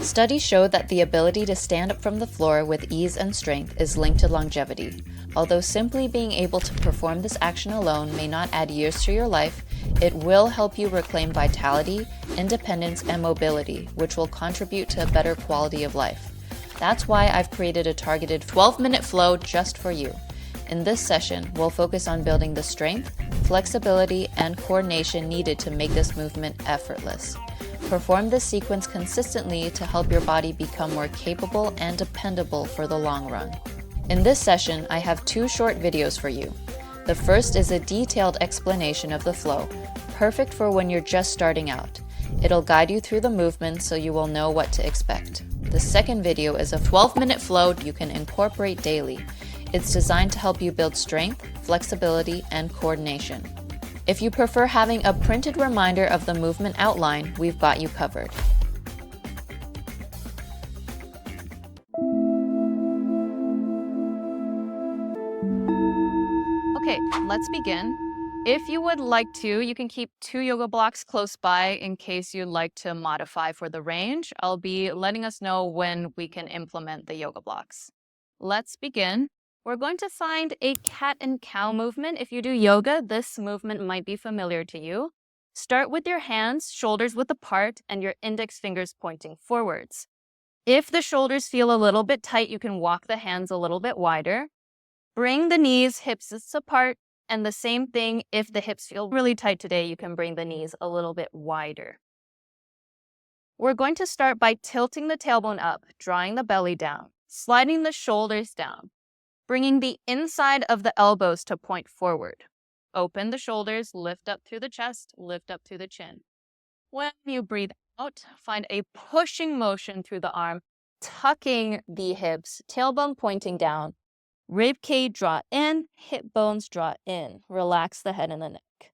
Studies show that the ability to stand up from the floor with ease and strength is linked to longevity. Although simply being able to perform this action alone may not add years to your life, it will help you reclaim vitality, independence, and mobility, which will contribute to a better quality of life. That's why I've created a targeted 12-minute flow just for you. In this session, we'll focus on building the strength, flexibility, and coordination needed to make this movement effortless. Perform this sequence consistently to help your body become more capable and dependable for the long run. In this session, I have 2 short videos for you. The first is a detailed explanation of the flow, perfect for when you're just starting out. It'll guide you through the movement so you will know what to expect. The second video is a 12-minute flow you can incorporate daily. It's designed to help you build strength, flexibility, and coordination. If you prefer having a printed reminder of the movement outline, we've got you covered. Okay, let's begin. If you would like to, you can keep 2 yoga blocks close by in case you'd like to modify for the range. I'll be letting us know when we can implement the yoga blocks. Let's begin. We're going to find a cat and cow movement. If you do yoga, this movement might be familiar to you. Start with your hands, shoulders width apart, and your index fingers pointing forwards. If the shoulders feel a little bit tight, you can walk the hands a little bit wider. Bring the knees, hips apart, and the same thing, if the hips feel really tight today, you can bring the knees a little bit wider. We're going to start by tilting the tailbone up, drawing the belly down, sliding the shoulders down, bringing the inside of the elbows to point forward. Open the shoulders, lift up through the chest, lift up through the chin. When you breathe out, find a pushing motion through the arm, tucking the hips, tailbone pointing down, rib cage draw in, hip bones draw in. Relax the head and the neck.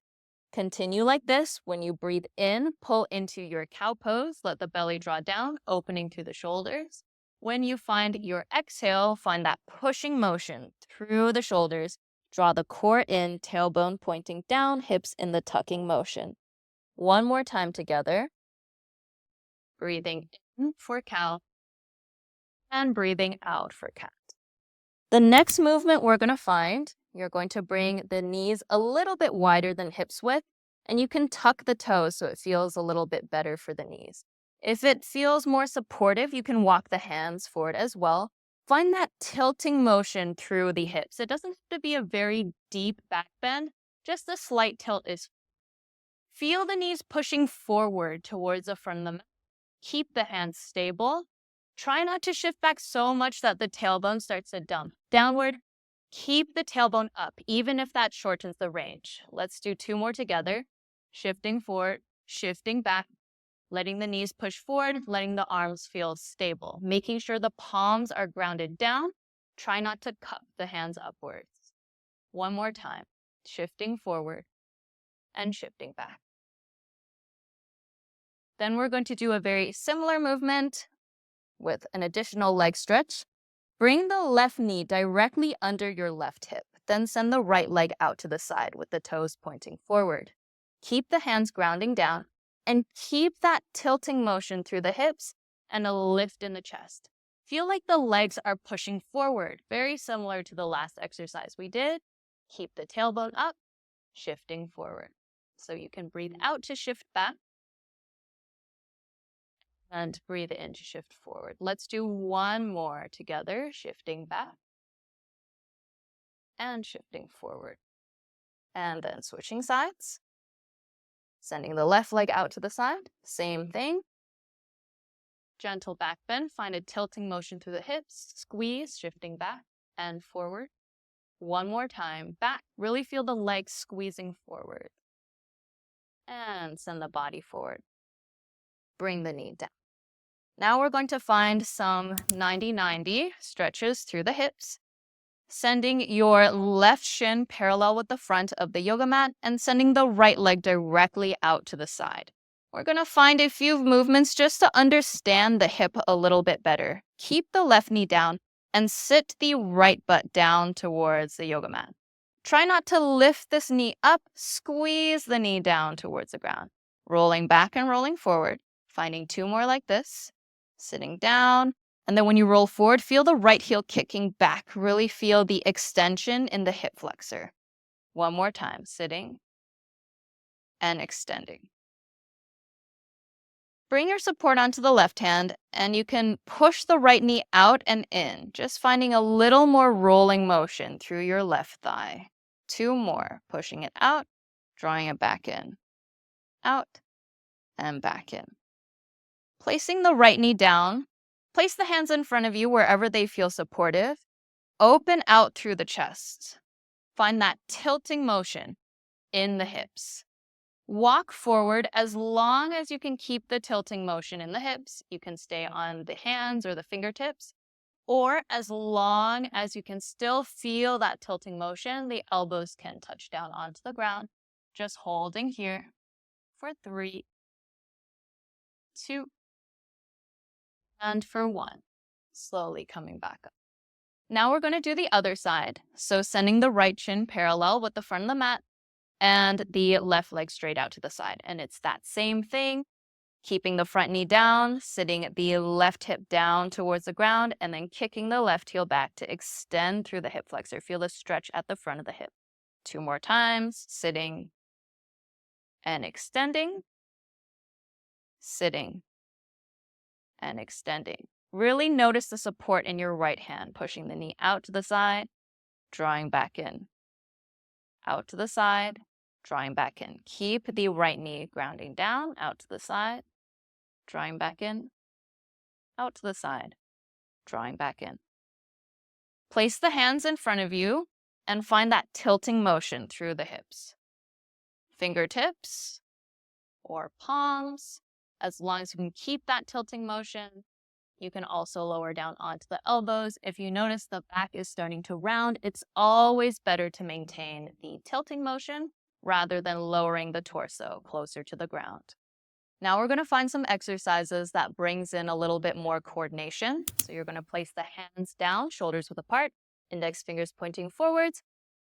Continue like this. When you breathe in, pull into your cow pose, let the belly draw down, opening through the shoulders. When you find your exhale, find that pushing motion through the shoulders. Draw the core in, tailbone pointing down, hips in the tucking motion. One more time together. Breathing in for cow and breathing out for cat. The next movement we're going to find, you're going to bring the knees a little bit wider than hips width, and you can tuck the toes so it feels a little bit better for the knees. If it feels more supportive, you can walk the hands forward as well. Find that tilting motion through the hips. It doesn't have to be a very deep back bend, just a slight tilt is. Feel the knees pushing forward towards the front of the mat. Keep the hands stable. Try not to shift back so much that the tailbone starts to dump downward. Keep the tailbone up, even if that shortens the range. Let's do 2 more together. Shifting forward, shifting back. Letting the knees push forward, letting the arms feel stable. Making sure the palms are grounded down. Try not to cup the hands upwards. One more time. Shifting forward and shifting back. Then we're going to do a very similar movement with an additional leg stretch. Bring the left knee directly under your left hip. Then send the right leg out to the side with the toes pointing forward. Keep the hands grounding down. And keep that tilting motion through the hips and a lift in the chest. Feel like the legs are pushing forward, very similar to the last exercise we did. Keep the tailbone up, shifting forward. So you can breathe out to shift back and breathe in to shift forward. Let's do 1 more together, shifting back and shifting forward. And then switching sides. Sending the left leg out to the side, same thing. Gentle back bend, find a tilting motion through the hips, squeeze, shifting back and forward. 1 more time, back, really feel the legs squeezing forward. And send the body forward. Bring the knee down. Now we're going to find some 90-90 stretches through the hips. Sending your left shin parallel with the front of the yoga mat and sending the right leg directly out to the side. We're going to find a few movements just to understand the hip a little bit better. Keep the left knee down and sit the right butt down towards the yoga mat. Try not to lift this knee up, squeeze the knee down towards the ground. Rolling back and rolling forward, finding 2 more like this. sitting down. And then when you roll forward, feel the right heel kicking back. Really feel the extension in the hip flexor. One more time, sitting and extending. Bring your support onto the left hand, and you can push the right knee out and in, just finding a little more rolling motion through your left thigh. 2 more, pushing it out, drawing it back in, out, and back in. Placing the right knee down, place the hands in front of you wherever they feel supportive. Open out through the chest. Find that tilting motion in the hips. Walk forward as long as you can keep the tilting motion in the hips. You can stay on the hands or the fingertips, or as long as you can still feel that tilting motion, the elbows can touch down onto the ground. Just holding here for 3, 2, and for 1. Slowly coming back up. Now we're going to do the other side. So sending the right shin parallel with the front of the mat, and the left leg straight out to the side. And it's that same thing, keeping the front knee down, sitting the left hip down towards the ground, and then kicking the left heel back to extend through the hip flexor. Feel the stretch at the front of the hip. 2 more times, sitting and extending, sitting and extending. Really notice the support in your right hand, pushing the knee out to the side, drawing back in, out to the side, drawing back in. Keep the right knee grounding down, out to the side, drawing back in, out to the side, drawing back in. Place the hands in front of you and find that tilting motion through the hips. Fingertips or palms, as long as you can keep that tilting motion. You can also lower down onto the elbows. If you notice the back is starting to round, it's always better to maintain the tilting motion rather than lowering the torso closer to the ground. Now we're going to find some exercises that brings in a little bit more coordination. So you're going to place the hands down, shoulders width apart, index fingers pointing forwards,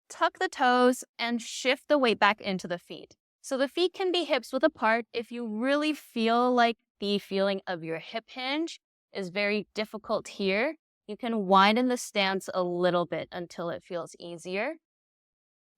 tuck the toes, and shift the weight back into the feet. So the feet can be hips width apart if you really feel like the feeling of your hip hinge is very difficult here. You can widen the stance a little bit until it feels easier.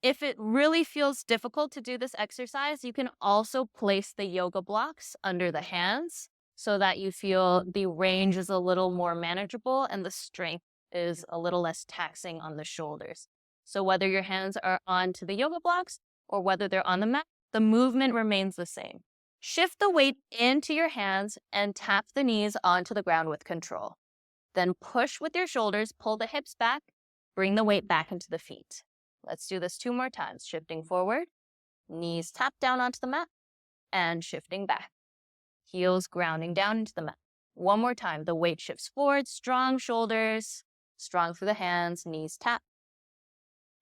If it really feels difficult to do this exercise, you can also place the yoga blocks under the hands so that you feel the range is a little more manageable and the strength is a little less taxing on the shoulders. So whether your hands are onto the yoga blocks or whether they're on the mat, the movement remains the same. Shift the weight into your hands and tap the knees onto the ground with control. Then push with your shoulders, pull the hips back, bring the weight back into the feet. Let's do this 2 more times. Shifting forward, knees tap down onto the mat, and shifting back. Heels grounding down into the mat. 1 more time. The weight shifts forward, strong shoulders, strong through the hands, knees tap,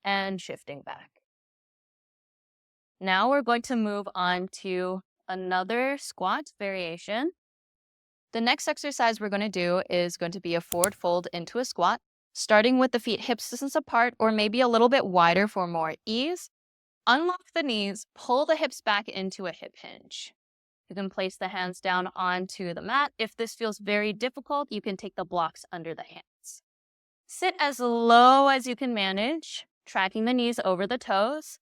and shifting back. Now we're going to move on to another squat variation. The next exercise we're going to do is going to be a forward fold into a squat, starting with the feet hip distance apart or maybe a little bit wider for more ease. Unlock the knees, pull the hips back into a hip hinge. You can place the hands down onto the mat. If this feels very difficult, you can take the blocks under the hands. Sit as low as you can manage, tracking the knees over the toes.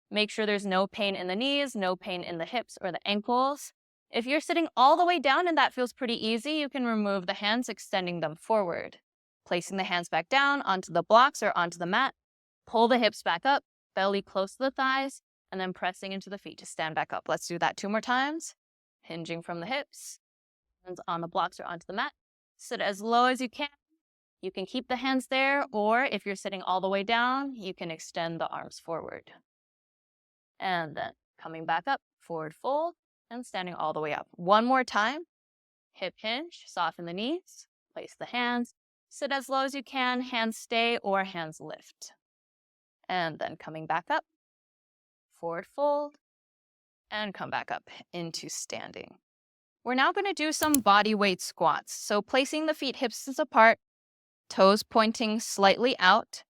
Make sure there's no pain in the knees, no pain in the hips or the ankles. If you're sitting all the way down and that feels pretty easy, you can remove the hands, extending them forward. Placing the hands back down onto the blocks or onto the mat. Pull the hips back up, belly close to the thighs, and then pressing into the feet to stand back up. Let's do that 2 more times. Hinging from the hips, hands on the blocks or onto the mat. Sit as low as you can. You can keep the hands there, or if you're sitting all the way down, you can extend the arms forward. And then coming back up, forward fold, and standing all the way up. 1 more time. Hip hinge, soften the knees, place the hands, sit as low as you can, hands stay or hands lift. And then coming back up, forward fold, and come back up into standing. We're now going to do some body weight squats. So placing the feet hip distance apart, toes pointing slightly out.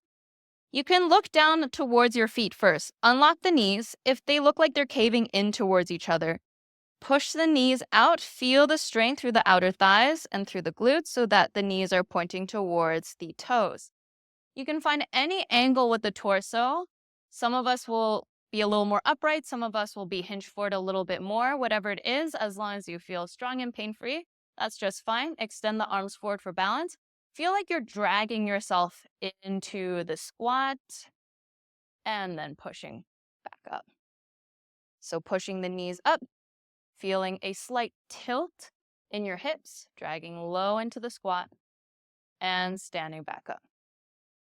You can look down towards your feet first. Unlock the knees. If they look like they're caving in towards each other, Push the knees out. Feel the strength through the outer thighs and through the glutes so that the knees are pointing towards the toes. You can find any angle with the torso. Some of us will be a little more upright. Some of us will be hinged forward a little bit more. Whatever it is, as long as you feel strong and pain-free, that's just fine. Extend the arms forward for balance. Feel like you're dragging yourself into the squat and then pushing back up. So pushing the knees up, feeling a slight tilt in your hips, dragging low into the squat and standing back up.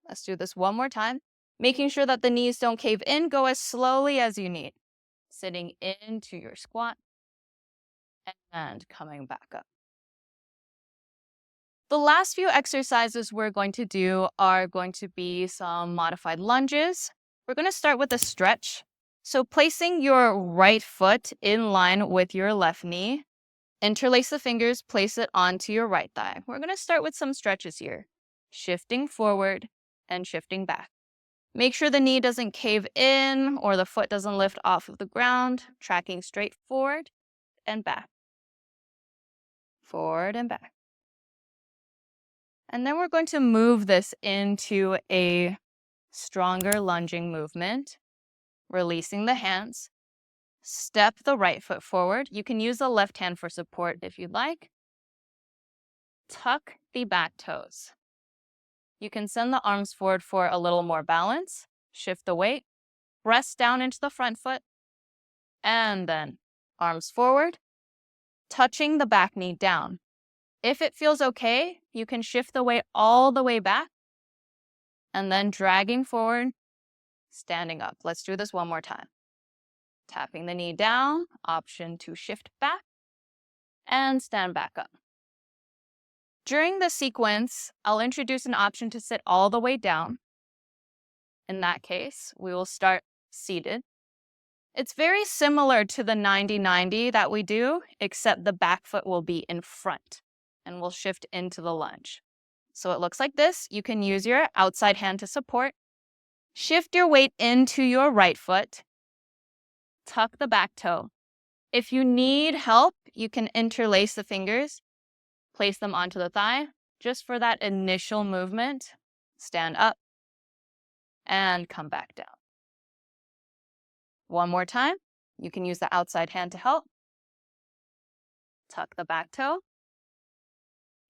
Let's do this one more time. Making sure that the knees don't cave in, go as slowly as you need. Sitting into your squat and coming back up. The last few exercises we're going to do are going to be some modified lunges. We're going to start with a stretch. So placing your right foot in line with your left knee, interlace the fingers, place it onto your right thigh. We're going to start with some stretches here. Shifting forward and shifting back. Make sure the knee doesn't cave in or the foot doesn't lift off of the ground. Tracking straight forward and back. Forward and back. And then we're going to move this into a stronger lunging movement. Releasing the hands. Step the right foot forward. You can use the left hand for support if you'd like. Tuck the back toes. You can send the arms forward for a little more balance. Shift the weight. Press down into the front foot. And then arms forward, touching the back knee down. If it feels okay, you can shift the weight all the way back and then dragging forward, standing up. Let's do this one more time. Tapping the knee down, option to shift back and stand back up. During the sequence, I'll introduce an option to sit all the way down. In that case, we will start seated. It's very similar to the 90-90 that we do, except the back foot will be in front and we'll shift into the lunge. So it looks like this. You can use your outside hand to support. Shift your weight into your right foot. Tuck the back toe. If you need help, you can interlace the fingers, place them onto the thigh, just for that initial movement. Stand up and come back down. One more time. You can use the outside hand to help. Tuck the back toe.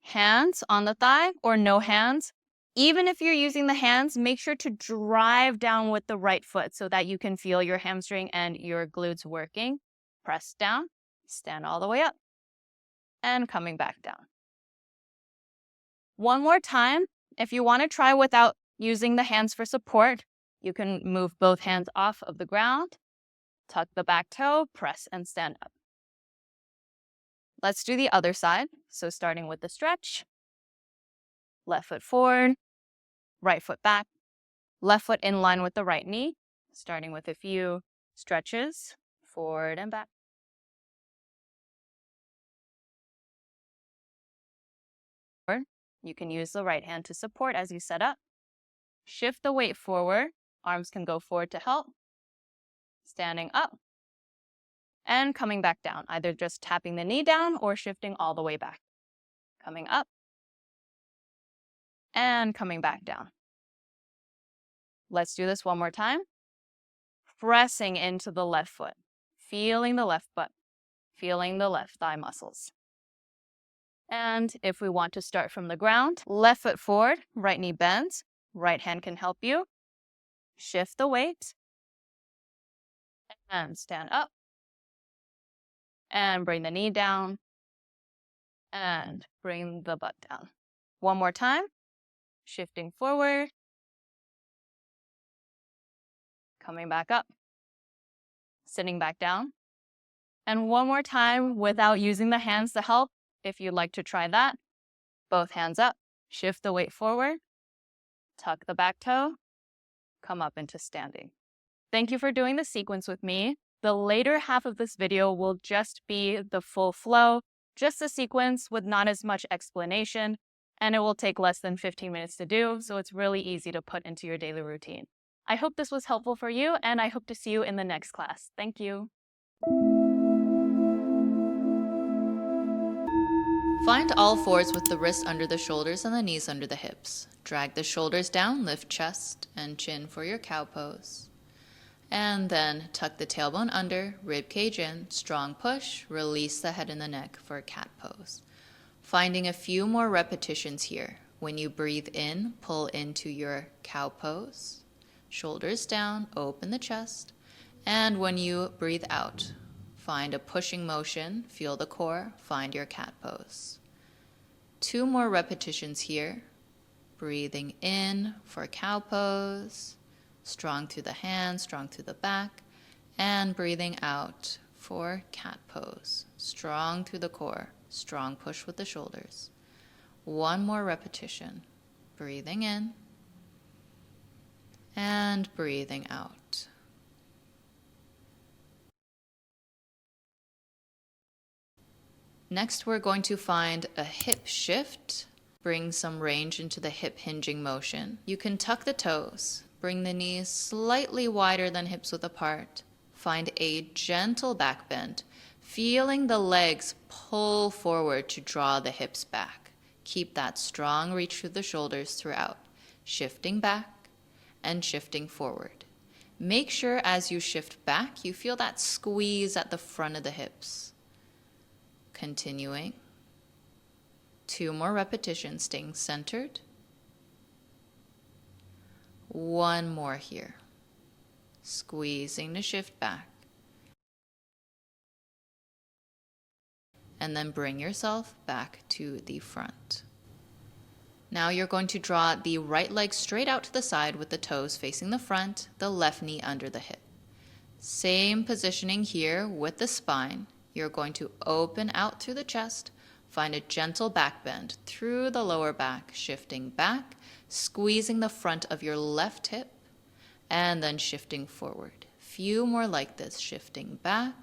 Hands on the thigh or no hands. Even if you're using the hands, make sure to drive down with the right foot so that you can feel your hamstring and your glutes working. Press down, stand all the way up, and coming back down. One more time. If you want to try without using the hands for support, you can move both hands off of the ground, tuck the back toe, press and stand up. Let's do the other side. So starting with the stretch, left foot forward, right foot back, left foot in line with the right knee, starting with a few stretches, forward and back. You can use the right hand to support as you set up. Shift the weight forward. Arms can go forward to help. Standing up and coming back down, either just tapping the knee down or shifting all the way back. Coming up and coming back down. Let's do this one more time. Pressing into the left foot, feeling the left butt, feeling the left thigh muscles. And if we want to start from the ground, left foot forward, right knee bends, right hand can help you. Shift the weight and stand up and bring the knee down and bring the butt down. One more time, shifting forward, coming back up, sitting back down. And one more time without using the hands to help. If you'd like to try that, both hands up, shift the weight forward, tuck the back toe, come up into standing. Thank you for doing the sequence with me. The later half of this video will just be the full flow, just the sequence with not as much explanation, and it will take less than 15 minutes to do, so it's really easy to put into your daily routine. I hope this was helpful for you, and I hope to see you in the next class. Thank you. Find all fours with the wrists under the shoulders and the knees under the hips. Drag the shoulders down, lift chest and chin for your cow pose. And then tuck the tailbone under, rib cage in, strong push, release the head and the neck for a cat pose. Finding a few more repetitions here. When you breathe in, pull into your cow pose. Shoulders down, open the chest. And when you breathe out, find a pushing motion, feel the core, find your cat pose. 2 more repetitions here. Breathing in for cow pose, strong through the hands, strong through the back, and breathing out for cat pose, strong through the core, strong push with the shoulders. 1 more repetition. Breathing in and breathing out. Next, we're going to find a hip shift. Bring some range into the hip hinging motion. You can tuck the toes. Bring the knees slightly wider than hips width apart. Find a gentle back bend, feeling the legs pull forward to draw the hips back. Keep that strong reach through the shoulders throughout, shifting back and shifting forward. Make sure as you shift back, you feel that squeeze at the front of the hips. Continuing. 2 more repetitions, staying centered. 1 more here. Squeezing to shift back. And then bring yourself back to the front. Now you're going to draw the right leg straight out to the side with the toes facing the front, the left knee under the hip. Same positioning here with the spine. You're going to open out through the chest, find a gentle back bend through the lower back, shifting back, squeezing the front of your left hip, and then shifting forward. Few more like this, shifting back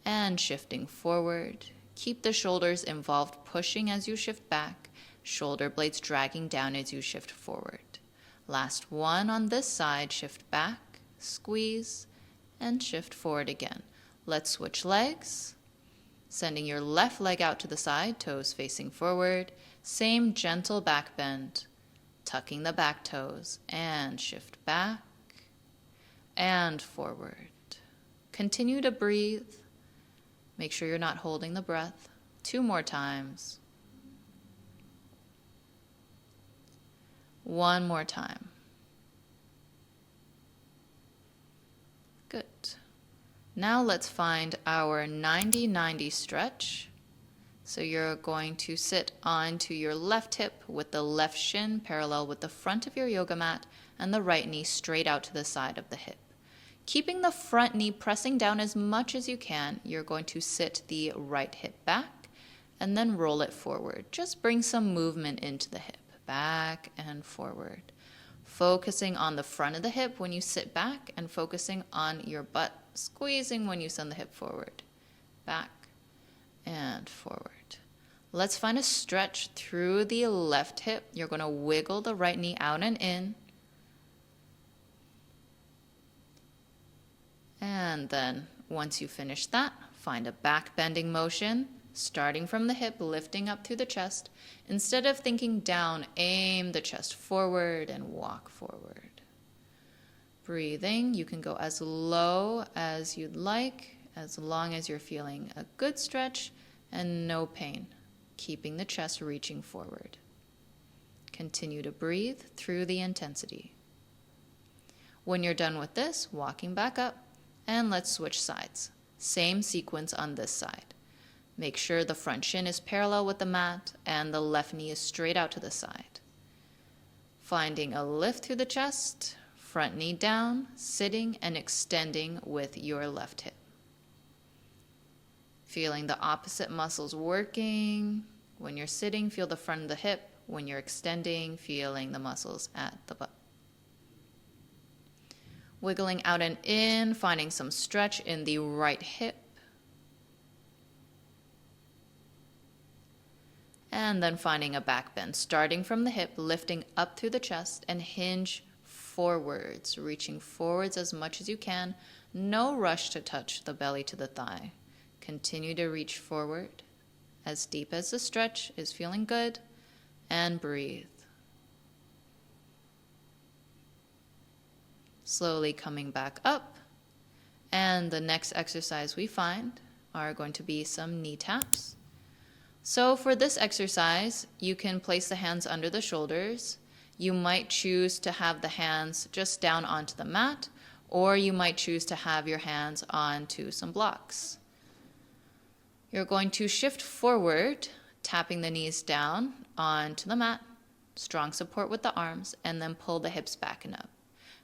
and shifting forward. Keep the shoulders involved, pushing as you shift back, shoulder blades dragging down as you shift forward. Last one on this side, shift back, squeeze, and shift forward again. Let's switch legs. Sending your left leg out to the side, toes facing forward. Same gentle back bend, tucking the back toes, and shift back and forward. Continue to breathe. Make sure you're not holding the breath. 2 more times. 1 more time. Good. Now let's find our 90-90 stretch. So you're going to sit onto your left hip with the left shin parallel with the front of your yoga mat and the right knee straight out to the side of the hip. Keeping the front knee pressing down as much as you can, you're going to sit the right hip back and then roll it forward. Just bring some movement into the hip, back and forward. Focusing on the front of the hip when you sit back and focusing on your butt, squeezing when you send the hip forward, back and forward. Let's find a stretch through the left hip. You're going to wiggle the right knee out and in. And then once you finish that, find a back bending motion, starting from the hip, lifting up through the chest. Instead of thinking down, aim the chest forward and walk forward. Breathing, you can go as low as you'd like, as long as you're feeling a good stretch and no pain, keeping the chest reaching forward. Continue to breathe through the intensity. When you're done with this, walking back up, and let's switch sides. Same sequence on this side. Make sure the front shin is parallel with the mat and the left knee is straight out to the side. Finding a lift through the chest, front knee down, sitting and extending with your left hip. Feeling the opposite muscles working. When you're sitting, feel the front of the hip. When you're extending, feeling the muscles at the butt. Wiggling out and in, finding some stretch in the right hip. And then finding a back bend, starting from the hip, lifting up through the chest and hinge forwards, reaching forwards as much as you can. No rush to touch the belly to the thigh. Continue to reach forward as deep as the stretch is feeling good, and breathe. Slowly coming back up. And the next exercise we find are going to be some knee taps. So for this exercise, you can place the hands under the shoulders. You might choose to have the hands just down onto the mat, or you might choose to have your hands onto some blocks. You're going to shift forward, tapping the knees down onto the mat, strong support with the arms, and then pull the hips back and up.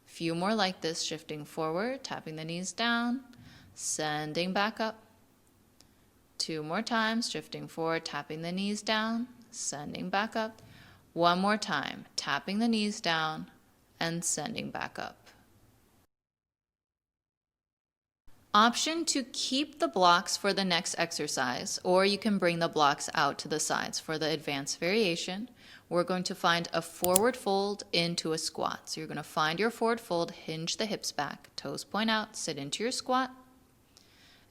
A few more like this, shifting forward, tapping the knees down, sending back up. 2 more times, shifting forward, tapping the knees down, sending back up. 1 more time, tapping the knees down and sending back up. Option to keep the blocks for the next exercise, or you can bring the blocks out to the sides for the advanced variation. We're going to find a forward fold into a squat. So you're going to find your forward fold, hinge the hips back, toes point out, sit into your squat.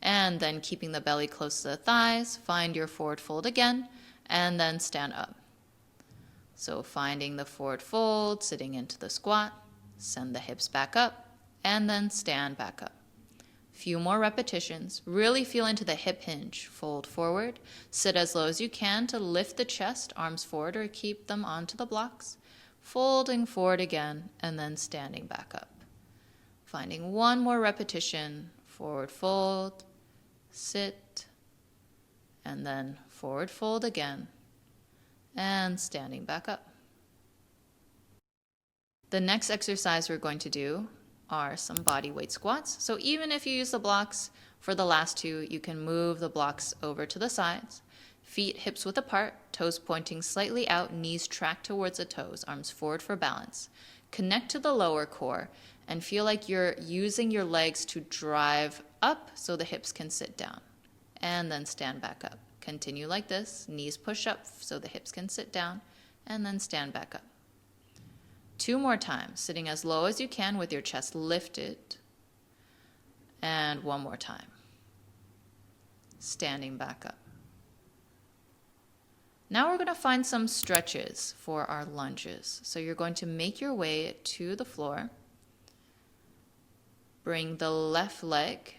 And then keeping the belly close to the thighs, find your forward fold again, and then stand up. So finding the forward fold, sitting into the squat, send the hips back up, and then stand back up. Few more repetitions. Really feel into the hip hinge. Fold forward, sit as low as you can to lift the chest, arms forward or keep them onto the blocks. Folding forward again, and then standing back up. Finding 1 more repetition. Forward fold, sit, and then forward fold again, and standing back up. The next exercise we're going to do are some body weight squats. So even if you use the blocks for the last 2, you can move the blocks over to the sides. Feet hips width apart, toes pointing slightly out, knees track towards the toes, arms forward for balance. Connect to the lower core and feel like you're using your legs to drive up so the hips can sit down. And then stand back up. Continue like this, knees push up so the hips can sit down, and then stand back up. 2 more times, sitting as low as you can with your chest lifted. And 1 more time. Standing back up. Now we're going to find some stretches for our lunges. So you're going to make your way to the floor. Bring the left leg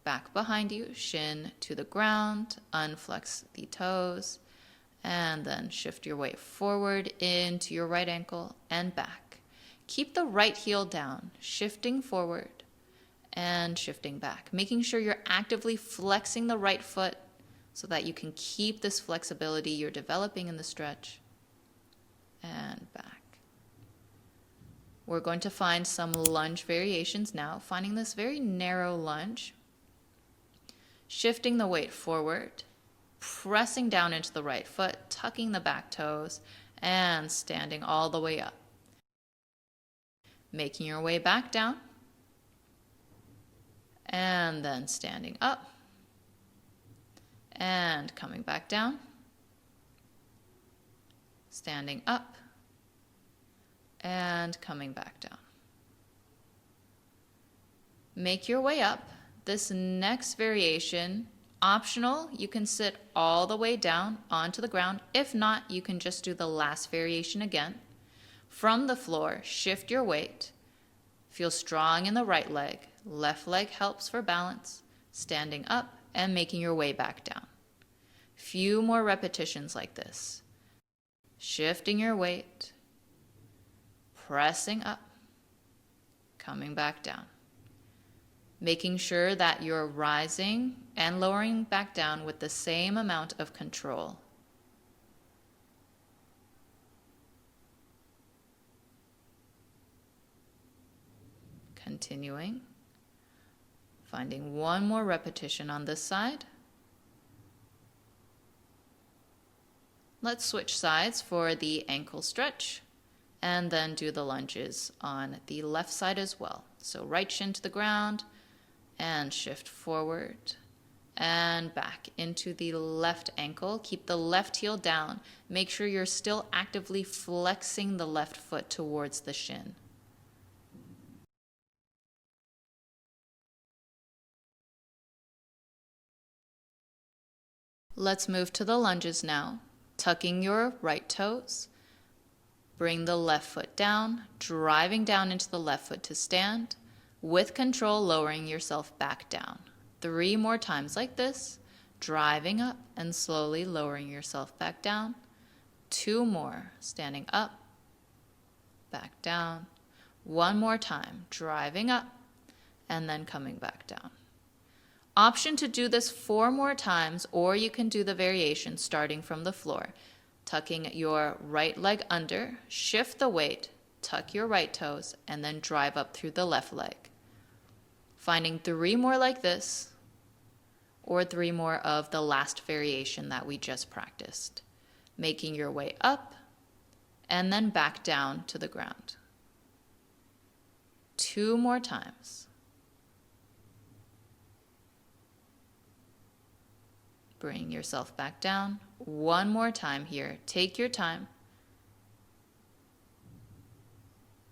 back behind you, shin to the ground, unflex the toes, and then shift your weight forward into your right ankle and back. Keep the right heel down, shifting forward and shifting back, making sure you're actively flexing the right foot so that you can keep this flexibility you're developing in the stretch, and back. We're going to find some lunge variations now, finding this very narrow lunge, shifting the weight forward, pressing down into the right foot, tucking the back toes, and standing all the way up. Making your way back down, and then standing up, and coming back down, standing up, and coming back down. Make your way up. This next variation, optional, you can sit all the way down onto the ground. If not, you can just do the last variation again. From the floor, shift your weight. Feel strong in the right leg. Left leg helps for balance. Standing up and making your way back down. Few more repetitions like this. Shifting your weight. Pressing up. Coming back down. Making sure that you're rising and lowering back down with the same amount of control. Continuing, finding 1 more repetition on this side. Let's switch sides for the ankle stretch and then do the lunges on the left side as well. So right shin to the ground and shift forward and back into the left ankle. Keep the left heel down. Make sure you're still actively flexing the left foot towards the shin. Let's move to the lunges now. Tucking your right toes. Bring the left foot down, driving down into the left foot to stand. With control, lowering yourself back down. 3 more times like this, driving up and slowly lowering yourself back down. 2 more, standing up, back down. 1 more time, driving up and then coming back down. Option to do this 4 more times, or you can do the variation starting from the floor. Tucking your right leg under, shift the weight, tuck your right toes, and then drive up through the left leg. Finding 3 more like this, or 3 more of the last variation that we just practiced. Making your way up, and then back down to the ground. 2 more times. Bring yourself back down. 1 more time here. Take your time.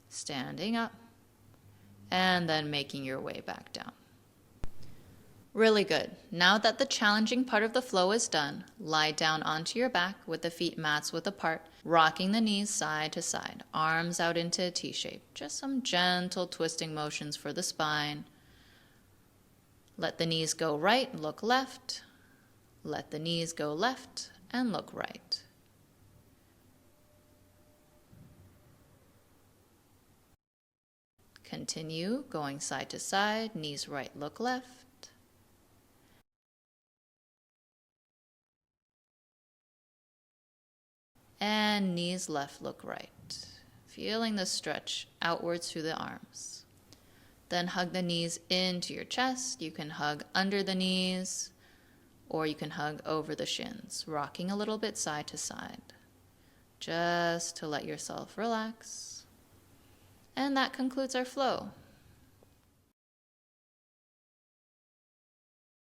Standing up, and then making your way back down. Really good. Now that the challenging part of the flow is done, lie down onto your back with the feet mats width apart, rocking the knees side to side, arms out into a T shape. Just some gentle twisting motions for the spine. Let the knees go right, look left. Let the knees go left and look right. Continue going side to side, knees right, look left. And knees left, look right. Feeling the stretch outwards through the arms. Then hug the knees into your chest. You can hug under the knees, or you can hug over the shins, rocking a little bit side to side, just to let yourself relax. And that concludes our flow.